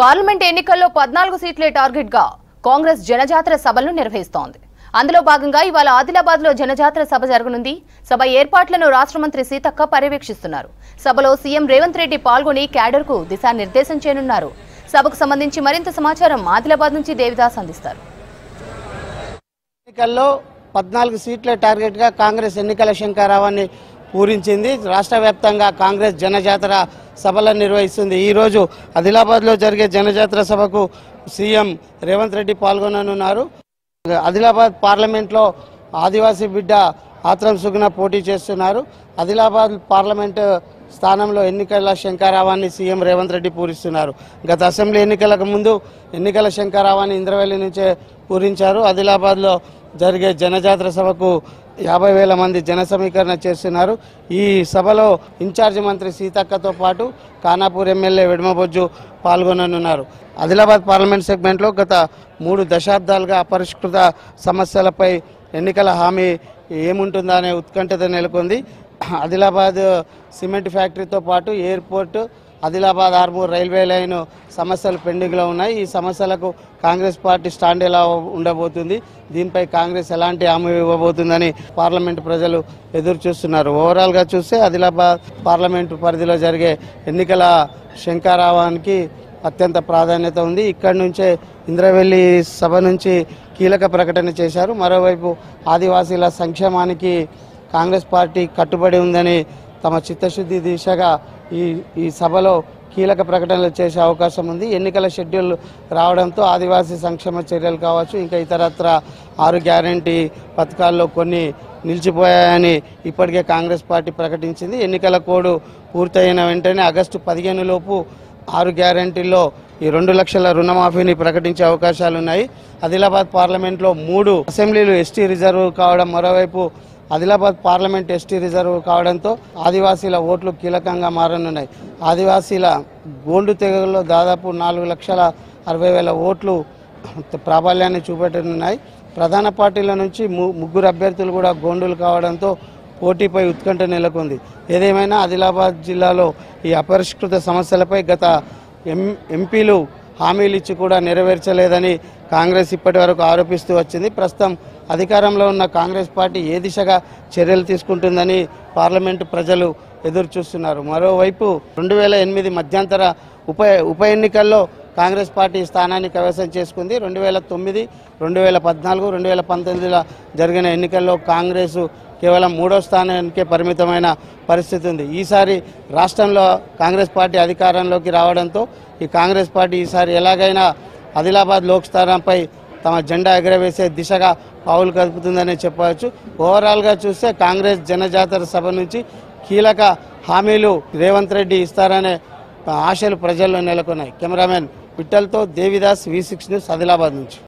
Parliament ఎన్నికల్లో 14 సీట్లే target గా కాంగ్రెస్ జనజాతర సభలను నిర్వహిస్తోంది. అందులో భాగంగా ఇవాళ ఆదిలాబాద్ లో జనజాతర సభ జరగనుంది. సభ ఏర్పాట్లను రాష్ట్ర మంత్రి సీతక్క పర్యవేక్షిస్తున్నారు. సభలో సీఎం రేవంత్ రెడ్డి పాల్గొని క్యాడర్ కు దిశానిర్దేశం చేయనున్నారు. సభకు సంబంధించి మరింత సమాచారం ఆదిలాబాద్ నుంచి దేవిదాస్ అందిస్తారు. ఎన్నికల్లో 14 సీట్ల టార్గెట్ గా కాంగ్రెస్ ఎన్నికల శంఖారావాన్ని పూరించింది. రాష్ట్ర వ్యాప్తంగా కాంగ్రెస్ జనజాతర సభలను నిర్వహిస్తుంది. ఈ రోజు ఆదిలాబాద్ లో జరిగే జనజాతర సభకు సీఎం రేవంత్ రెడ్డి పాల్గొననున్నారు. ఆదిలాబాద్ పార్లమెంట్ లో ఆదివాసీ బిడ్డ ఆత్రం సుగుణ పోటీ చేస్తున్నారు. ఆదిలాబాద్ పార్లమెంట్ స్థానంలో ఎన్నికల శంఖారావాన్ని సీఎం రేవంత్ రెడ్డి పూరిస్తున్నారు. గత అసెంబ్లీ ఎన్నికలకు ముందు ఎన్నికల శంఖారావాన్ని ఇంద్రవెల్లి నుంచే పూరించారు. ఆదిలాబాద్లో జరిగే జనజాతర సభకు 50,000 మంది జన సమీకరణ చేస్తున్నారు. ఈ సభలో ఇన్ఛార్జి మంత్రి సీతక్కతో పాటు ఖానాపూర్ ఎమ్మెల్యే వెడమబొజ్జు పాల్గొననున్నారు. ఆదిలాబాద్ పార్లమెంట్ సెగ్మెంట్లో గత 3 దశాబ్దాలుగా అపరిష్కృత సమస్యలపై ఎన్నికల హామీ ఏముంటుందా అనే ఉత్కంఠత నెలకొంది. ఆదిలాబాద్ సిమెంట్ ఫ్యాక్టరీతో పాటు airport, Adilabad Armoor railway line సమస్యలు పెండింగ్లో ఉన్నాయి. ఈ సమస్యలకు కాంగ్రెస్ పార్టీ స్టాండ్ ఎలా ఉండబోతుంది, దీనిపై కాంగ్రెస్ ఎలాంటి హామీ ఇవ్వబోతుందని పార్లమెంటు ప్రజలు ఎదురు చూస్తున్నారు. ఓవరాల్గా చూస్తే ఆదిలాబాద్ పార్లమెంటు పరిధిలో జరిగే ఎన్నికల శంఖారావానికి అత్యంత ప్రాధాన్యత ఉంది. ఇక్కడి నుంచే ఇంద్రవెల్లి సభ నుంచి కీలక ప్రకటన చేశారు. మరోవైపు ఆదివాసీల సంక్షేమానికి కాంగ్రెస్ పార్టీ కట్టుబడి ఉందని తమ చిత్తశుద్ధి దిశగా ఈ సభలో కీలక ప్రకటనలు చేసే అవకాశం ఉంది. ఎన్నికల షెడ్యూల్ రావడంతో ఆదివాసీ సంక్షేమ చర్యలు కావచ్చు, ఇంకా ఇతరత్ర 6 గ్యారంటీ పథకాల్లో కొన్ని నిలిచిపోయాయని ఇప్పటికే కాంగ్రెస్ పార్టీ ప్రకటించింది. ఎన్నికల కోడ్ పూర్తయిన వెంటనే ఆగస్టు 15 లోపు 6 గ్యారంటీల్లో ఈ 2 లక్షల రుణమాఫీని ప్రకటించే అవకాశాలున్నాయి. ఆదిలాబాద్ పార్లమెంట్లో 3 అసెంబ్లీలు ఎస్టీ రిజర్వ్ కావడం, మరోవైపు ఆదిలాబాద్ పార్లమెంట్ ఎస్టీ రిజర్వ్ కావడంతో ఆదివాసీల ఓట్లు కీలకంగా మారనున్నాయి. ఆదివాసీల గోండు తెగల్లో దాదాపు 4,60,000 ఓట్లు ప్రాబల్యాన్ని చూపెట్టనున్నాయి. ప్రధాన పార్టీల నుంచి 3 అభ్యర్థులు కూడా గోండులు కావడంతో పోటీపై ఉత్కంఠ నెలకొంది. ఏదేమైనా ఆదిలాబాద్ జిల్లాలో ఈ అపరిష్కృత సమస్యలపై గత ఎంపీలు హామీలు ఇచ్చి కూడా నెరవేర్చలేదని కాంగ్రెస్ ఇప్పటి వరకు ఆరోపిస్తూ వచ్చింది. ప్రస్తుతం అధికారంలో ఉన్న కాంగ్రెస్ పార్టీ ఏ దిశగా చర్యలు తీసుకుంటుందని పార్లమెంటు ప్రజలు ఎదురు చూస్తున్నారు. మరోవైపు 2008 మధ్యంతర ఉప ఎన్నికల్లో కాంగ్రెస్ పార్టీ స్థానాన్ని కైవసం చేసుకుంది. 2009, 2014, 2019లో జరిగిన ఎన్నికల్లో కాంగ్రెస్ కేవలం 3వ స్థానానికే పరిమితమైన పరిస్థితి ఉంది. ఈసారి రాష్ట్రంలో కాంగ్రెస్ పార్టీ అధికారంలోకి రావడంతో ఈ కాంగ్రెస్ పార్టీ ఈసారి ఎలాగైనా ఆదిలాబాద్ లోక్స్థానంపై తమ జెండా ఎగరవేసే దిశగా పావులు కదుపుతుందని చెప్పవచ్చు. ఓవరాల్గా చూస్తే కాంగ్రెస్ జనజాతర సభ నుంచి కీలక హామీలు రేవంత్ రెడ్డి ఇస్తారనే ఆశలు ప్రజల్లో నెలకొన్నాయి. కెమెరామెన్ విఠల్తో దేవిదాస్, V6 న్యూస్, ఆదిలాబాద్ నుంచి.